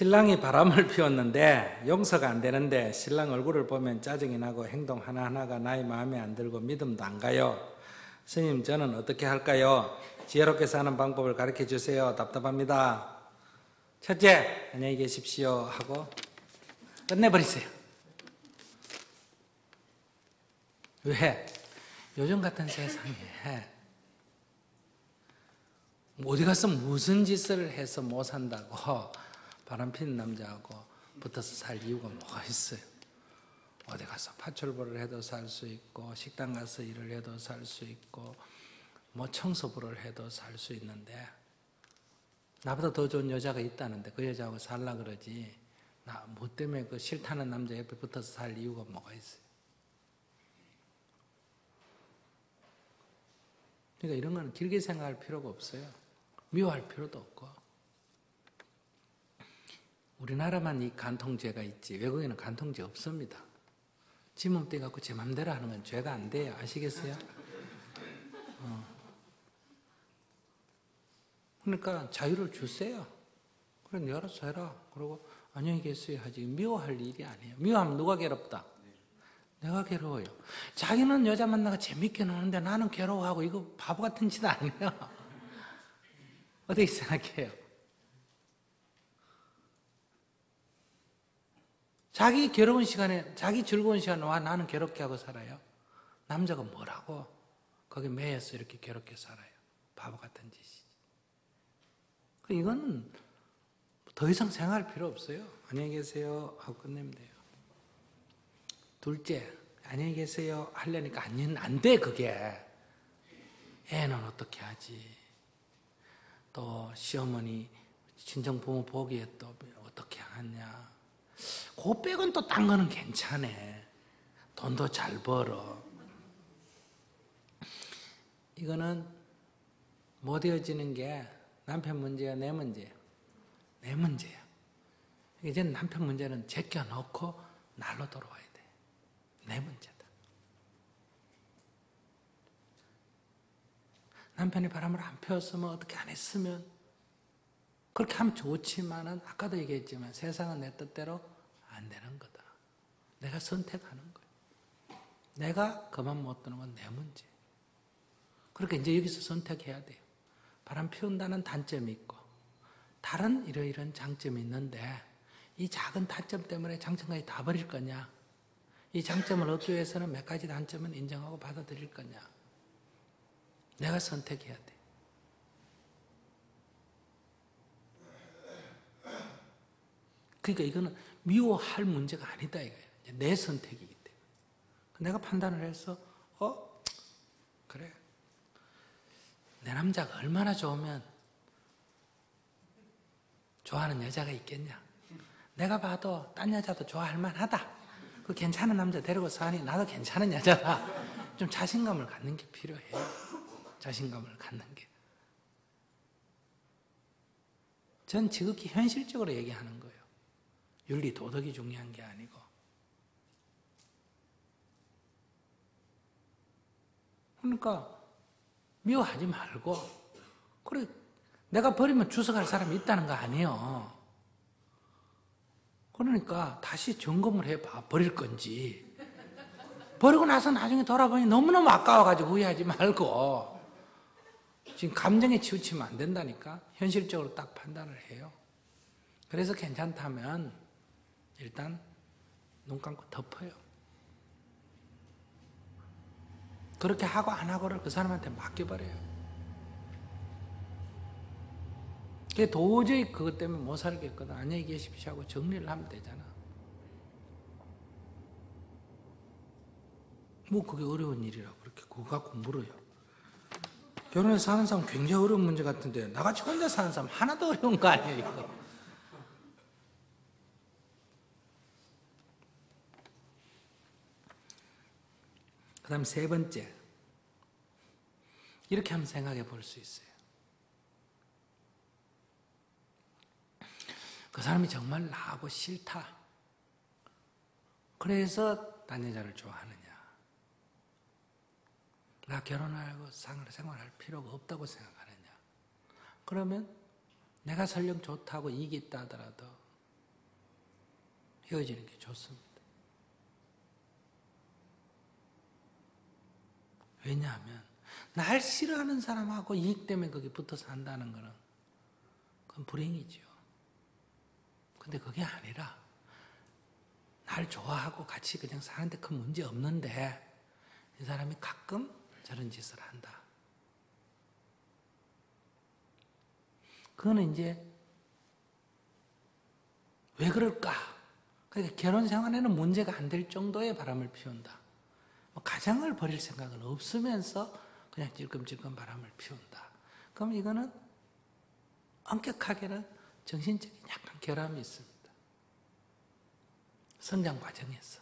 신랑이 바람을 피웠는데 용서가 안 되는데 신랑 얼굴을 보면 짜증이 나고 행동 하나하나가 나의 마음에 안 들고 믿음도 안 가요. 스님, 저는 어떻게 할까요? 지혜롭게 사는 방법을 가르쳐 주세요. 답답합니다. 첫째, 안녕히 계십시오 하고 끝내버리세요. 왜? 요즘 같은 세상에 어디 가서 무슨 짓을 해서 못 산다고 바람피는 남자하고 붙어서 살 이유가 뭐가 있어요? 어디 가서 파출부를 해도 살 수 있고 식당 가서 일을 해도 살 수 있고 뭐 청소부를 해도 살 수 있는데 나보다 더 좋은 여자가 있다는데 그 여자하고 살라 그러지 나 뭐 때문에 그 싫다는 남자 옆에 붙어서 살 이유가 뭐가 있어요? 그러니까 이런 건 길게 생각할 필요가 없어요. 미워할 필요도 없고. 우리나라만 이 간통죄가 있지 외국에는 간통죄 없습니다. 지 몸뚱이 갖고 제 맘대로 하는 건 죄가 안 돼요. 아시겠어요? 그러니까 자유를 주세요. 그래, 네 알아서 해라. 그러고 안녕히 계세요 하지. 미워할 일이 아니에요. 미워하면 누가 괴롭다? 내가 괴로워요. 자기는 여자 만나가 재밌게 노는데 나는 괴로워하고 이거 바보 같은 짓 아니에요. 어떻게 생각해요? 자기 괴로운 시간에 자기 즐거운 시간에 와 나는 괴롭게 하고 살아요. 남자가 뭐라고 거기 매여서 이렇게 괴롭게 살아요. 바보 같은 짓이지. 이거는 더 이상 생각할 필요 없어요. 안녕히 계세요 하고 끝내면 돼요. 둘째, 안녕히 계세요 하려니까 안 돼 그게. 애는 어떻게 하지? 또 시어머니 친정부모 보기에 또 어떻게 하냐? 그 빼곤 또 딴 거는 괜찮아. 돈도 잘 벌어. 이거는 못 이어지는 게 남편 문제야 내 문제야? 내 문제야. 이제 남편 문제는 제껴놓고 날로 돌아와야 돼. 내 문제다. 남편이 바람을 안 피웠으면 어떻게 안 했으면 그렇게 하면 좋지만은 아까도 얘기했지만 세상은 내 뜻대로 안 되는 거다. 내가 선택하는 거야. 내가 그만 못 두는 건 내 문제. 그러니까 이제 여기서 선택해야 돼요. 바람 피운다는 단점이 있고 다른 이러이러한 장점이 있는데 이 작은 단점 때문에 장점까지 다 버릴 거냐? 이 장점을 얻기 위해서는 몇 가지 단점은 인정하고 받아들일 거냐? 내가 선택해야 돼. 그러니까 이거는 미워할 문제가 아니다 이거예요. 내 선택이기 때문에. 내가 판단을 해서 그래. 내 남자가 얼마나 좋으면 좋아하는 여자가 있겠냐. 내가 봐도 딴 여자도 좋아할 만하다. 그 괜찮은 남자 데리고 사니 나도 괜찮은 여자다. 좀 자신감을 갖는 게 필요해요. 자신감을 갖는 게. 전 지극히 현실적으로 얘기하는 거예요. 윤리, 도덕이 중요한 게 아니고. 그러니까 미워하지 말고 그래 내가 버리면 주워갈 사람이 있다는 거 아니에요. 그러니까 다시 점검을 해봐. 버릴 건지. 버리고 나서 나중에 돌아보니 너무너무 아까워가지고 후회하지 말고 지금 감정에 치우치면 안 된다니까. 현실적으로 딱 판단을 해요. 그래서 괜찮다면 일단 눈 감고 덮어요. 그렇게 하고 안 하고를 그 사람한테 맡겨버려요. 도저히 그것 때문에 못 살겠거든. 안녕히 계십시오 하고 정리를 하면 되잖아. 뭐 그게 어려운 일이라고 그렇게 그거 갖고 물어요. 결혼해서 사는 사람 굉장히 어려운 문제 같은데 나같이 혼자 사는 사람 하나도 어려운 거 아니에요 이거. 그 다음 세 번째, 이렇게 한번 생각해 볼 수 있어요. 그 사람이 정말 나하고 싫다. 그래서 딴 여자를 좋아하느냐. 나 결혼하고 생활할 필요가 없다고 생각하느냐. 그러면 내가 설령 좋다고 이익이 있다 하더라도 헤어지는 게 좋습니다. 왜냐하면 날 싫어하는 사람하고 이익 때문에 거기 붙어 산다는 것은 그건 불행이죠. 근데 그게 아니라 날 좋아하고 같이 그냥 사는데 큰 문제 없는데 이 사람이 가끔 저런 짓을 한다. 그거는 이제 왜 그럴까? 그러니까 결혼 생활에는 문제가 안 될 정도의 바람을 피운다. 가정을 버릴 생각은 없으면서 그냥 찔끔찔끔 바람을 피운다. 그럼 이거는 엄격하게는 정신적인 약간 결함이 있습니다. 성장 과정에서.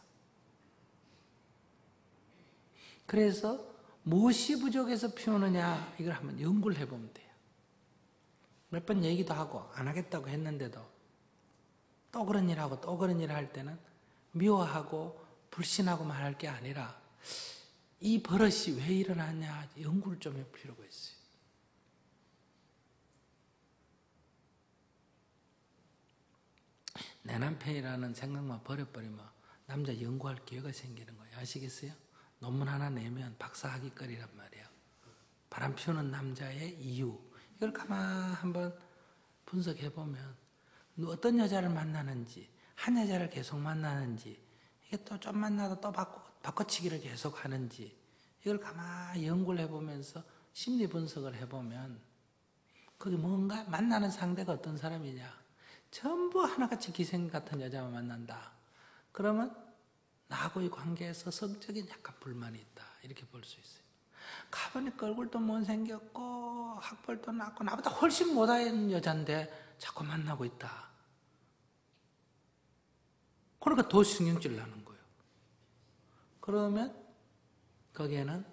그래서 무엇이 부족해서 피우느냐 이걸 한번 연구를 해보면 돼요. 몇 번 얘기도 하고 안 하겠다고 했는데도 또 그런 일하고 또 그런 일을 할 때는 미워하고 불신하고 말할 게 아니라 이 버릇이 왜 일어났냐 연구를 좀 해볼 필요가 있어요. 내 남편이라는 생각만 버려버리면 남자 연구할 기회가 생기는 거예요. 아시겠어요? 논문 하나 내면 박사학위거리란 말이에요. 바람 피우는 남자의 이유. 이걸 가만 한번 분석해보면 어떤 여자를 만나는지, 한 여자를 계속 만나는지, 이게 또 좀 만나도 또 바꿔치기를 계속 하는지, 이걸 가만 연구를 해보면서 심리 분석을 해보면 거기 뭔가 만나는 상대가 어떤 사람이냐. 전부 하나같이 기생 같은 여자만 만난다. 그러면 나하고의 관계에서 성적인 약간 불만이 있다. 이렇게 볼 수 있어요. 가보니까 얼굴도 못생겼고 학벌도 낮고 나보다 훨씬 못한 여잔데 자꾸 만나고 있다. 그러니까 더 신경질 나는 거예요. 그러면 거기에는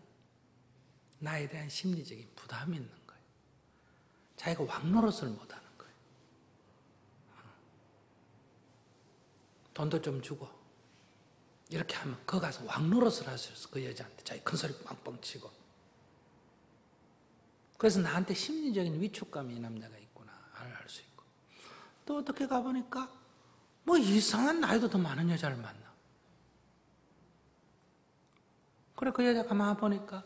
나에 대한 심리적인 부담이 있는 거예요. 자기가 왕노릇을 못하는 거예요. 돈도 좀 주고 이렇게 하면 거기 가서 왕노릇을 할 수 있어. 그 여자한테 자기 큰 소리 뻥뻥 치고. 그래서 나한테 심리적인 위축감이 이 남자가 있구나 알 수 있고. 또 어떻게 가보니까 뭐 이상한 나이도 더 많은 여자를 만나. 그래 그 여자 가만 보니까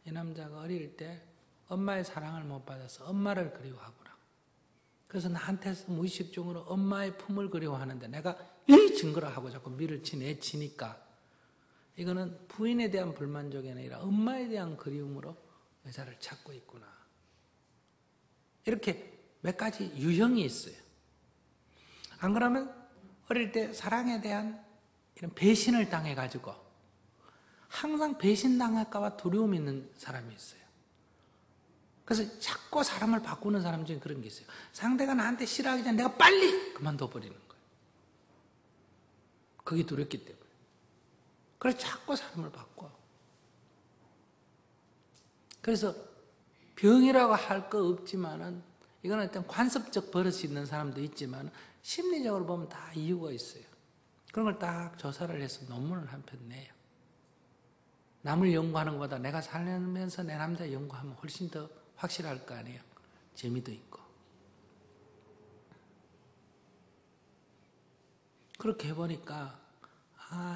이 남자가 어릴 때 엄마의 사랑을 못 받아서 엄마를 그리워하구나. 그래서 나한테서 무의식 중으로 엄마의 품을 그리워하는데 내가 이 증거라 하고 자꾸 내치니까 이거는 부인에 대한 불만족이 아니라 엄마에 대한 그리움으로 여자를 찾고 있구나. 이렇게 몇 가지 유형이 있어요. 안 그러면 어릴 때 사랑에 대한 이런 배신을 당해가지고 항상 배신당할까 봐 두려움이 있는 사람이 있어요. 그래서 자꾸 사람을 바꾸는 사람 중에 그런 게 있어요. 상대가 나한테 싫어하기 전에 내가 빨리 그만둬 버리는 거예요. 그게 두렵기 때문에. 그래서 자꾸 사람을 바꿔. 그래서 병이라고 할 거 없지만은 이건 어떤 관습적 버릇이 있는 사람도 있지만 심리적으로 보면 다 이유가 있어요. 그런 걸 딱 조사를 해서 논문을 한 편 내요. 남을 연구하는 것보다 내가 살면서 내 남자 연구하면 훨씬 더 확실할 거 아니에요. 재미도 있고. 그렇게 해보니까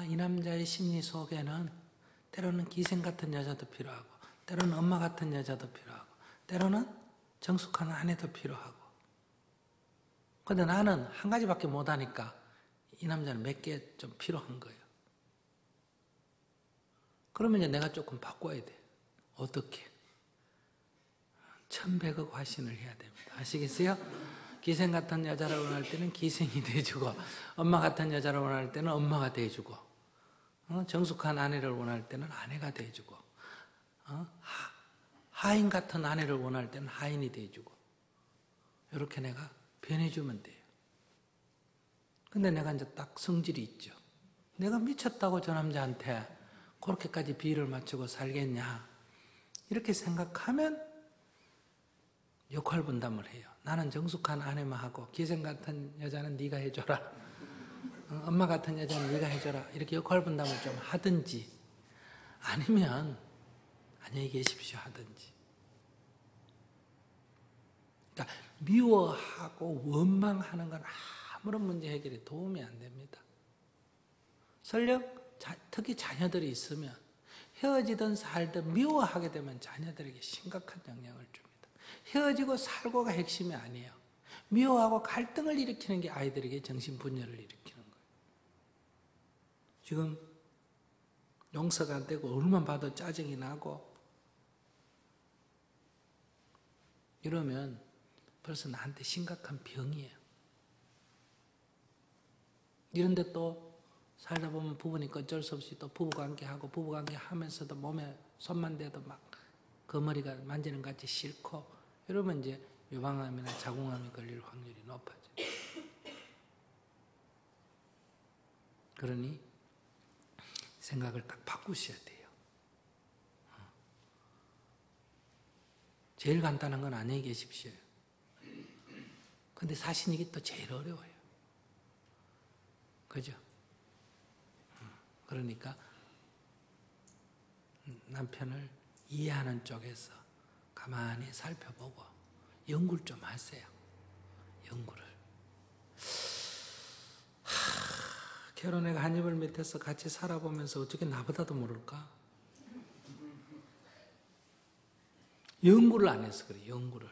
이 남자의 심리 속에는 때로는 기생 같은 여자도 필요하고 때로는 엄마 같은 여자도 필요하고 때로는 정숙한 아내도 필요하고. 근데 나는 한 가지밖에 못하니까 이 남자는 몇 개 좀 필요한 거예요. 그러면 이제 내가 조금 바꿔야 돼. 어떻게? 1100억 화신을 해야 됩니다. 아시겠어요? 기생 같은 여자를 원할 때는 기생이 돼주고 엄마 같은 여자를 원할 때는 엄마가 돼주고 정숙한 아내를 원할 때는 아내가 돼주고 하인 같은 아내를 원할 때는 하인이 돼주고 이렇게 내가 변해주면 돼요. 근데 내가 이제 딱 성질이 있죠. 내가 미쳤다고 저 남자한테 그렇게까지 비위를 맞추고 살겠냐 이렇게 생각하면 역할 분담을 해요. 나는 정숙한 아내만 하고 기생 같은 여자는 네가 해줘라. 엄마 같은 여자는 네가 해줘라. 이렇게 역할 분담을 좀 하든지 아니면 안녕히 계십시오 하든지. 그러니까 미워하고 원망하는 건 아무런 문제 해결에 도움이 안 됩니다. 설령 특히 자녀들이 있으면 헤어지든 살든 미워하게 되면 자녀들에게 심각한 영향을 줍니다. 헤어지고 살고가 핵심이 아니에요. 미워하고 갈등을 일으키는 게 아이들에게 정신분열을 일으키는 거예요. 지금 용서가 안 되고 얼굴만 봐도 짜증이 나고 이러면 벌써 나한테 심각한 병이에요. 이런데 또 살다 보면 부부니까 어쩔 수 없이 또 부부관계하고 부부관계 하면서도 몸에 손만 대도 막 그 머리가 만지는 것 같이 싫고 이러면 이제 유방암이나 자궁암이 걸릴 확률이 높아져요. 그러니 생각을 딱 바꾸셔야 돼요. 제일 간단한 건 안녕히 계십시오. 근데 사실 이게 또 제일 어려워요. 그죠? 그러니까 남편을 이해하는 쪽에서 가만히 살펴보고 연구를 좀 하세요. 연구를. 결혼해가 한 이불 밑에서 같이 살아보면서 어떻게 나보다도 모를까? 연구를 안 해서 그래, 연구를.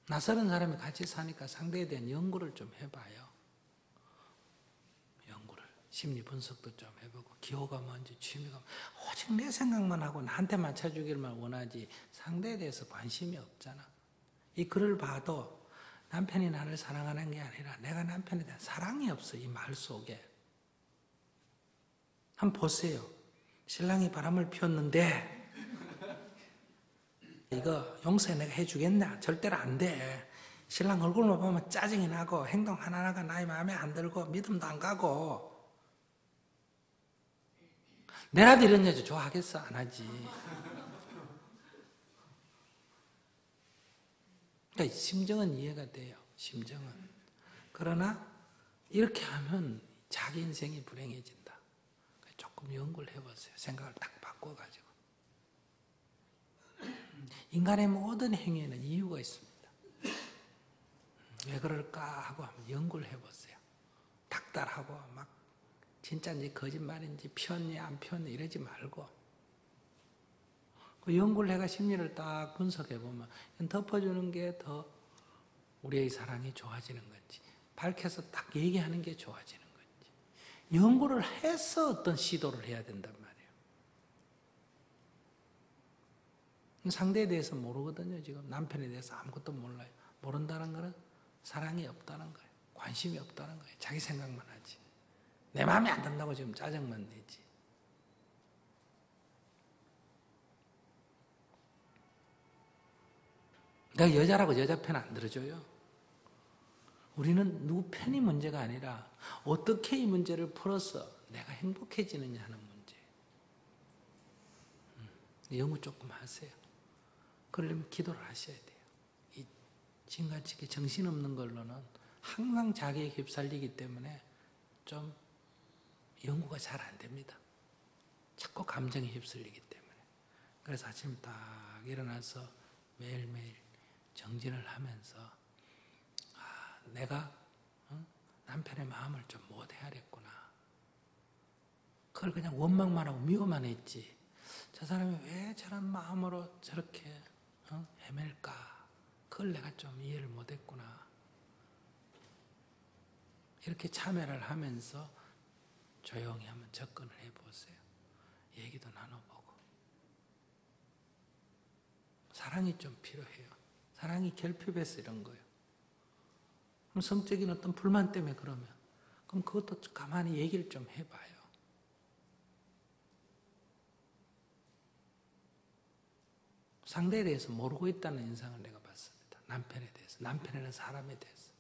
낯설은 사람이 같이 사니까 상대에 대한 연구를 좀 해봐요. 연구를. 심리 분석도 좀 해보고, 기호가 뭔지, 취미가 뭔지, 오직 내 생각만 하고 나한테 맞춰주기만 원하지 상대에 대해서 관심이 없잖아. 이 글을 봐도 남편이 나를 사랑하는 게 아니라 내가 남편에 대한 사랑이 없어, 이 말 속에. 한번 보세요. 신랑이 바람을 피웠는데 이거 용서 내가 해주겠냐? 절대로 안 돼. 신랑 얼굴만 보면 짜증이 나고 행동 하나하나가 나의 마음에 안 들고 믿음도 안 가고. 내라도 이런 여자 좋아하겠어? 안 하지. 그러니까 심정은 이해가 돼요. 심정은. 그러나 이렇게 하면 자기 인생이 불행해진다. 조금 연구를 해보세요. 생각을 딱 바꿔가지고. 인간의 모든 행위에는 이유가 있습니다. 왜 그럴까 하고 한번 연구를 해보세요. 닥달하고 막 진짜인지 거짓말인지 폈니 안 폈니 이러지 말고 그 연구를 해가 심리를 딱 분석해보면 덮어주는 게 더 우리의 사랑이 좋아지는 건지 밝혀서 딱 얘기하는 게 좋아지는 건지 연구를 해서 어떤 시도를 해야 된단 말이에요. 상대에 대해서 모르거든요. 지금 남편에 대해서 아무것도 몰라요. 모른다는 거는 사랑이 없다는 거예요. 관심이 없다는 거예요. 자기 생각만 하지. 내 마음에 안 든다고 지금 짜증만 내지. 내가 여자라고 여자 편 안 들어줘요. 우리는 누구 편이 문제가 아니라 어떻게 이 문제를 풀어서 내가 행복해지느냐 하는 문제예요. 연구 조금 하세요. 그러려면 기도를 하셔야 돼요. 이 지금같이 정신없는 걸로는 항상 자기에 휩쓸리기 때문에 좀 연구가 잘 안 됩니다. 자꾸 감정에 휩쓸리기 때문에. 그래서 아침 딱 일어나서 매일매일 정진을 하면서 내가 남편의 마음을 좀 못 헤아렸구나. 그걸 그냥 원망만 하고 미워만 했지. 저 사람이 왜 저런 마음으로 저렇게 헤맬까? 그걸 내가 좀 이해를 못했구나. 이렇게 참여를 하면서 조용히 한번 접근을 해보세요. 얘기도 나눠보고. 사랑이 좀 필요해요. 사랑이 결핍해서 이런 거예요. 그럼 성적인 어떤 불만 때문에 그러면 그럼 그것도 가만히 얘기를 좀 해봐요. 상대에 대해서 모르고 있다는 인상을 내가 봤습니다. 남편에 대해서. 남편이라는 사람에 대해서.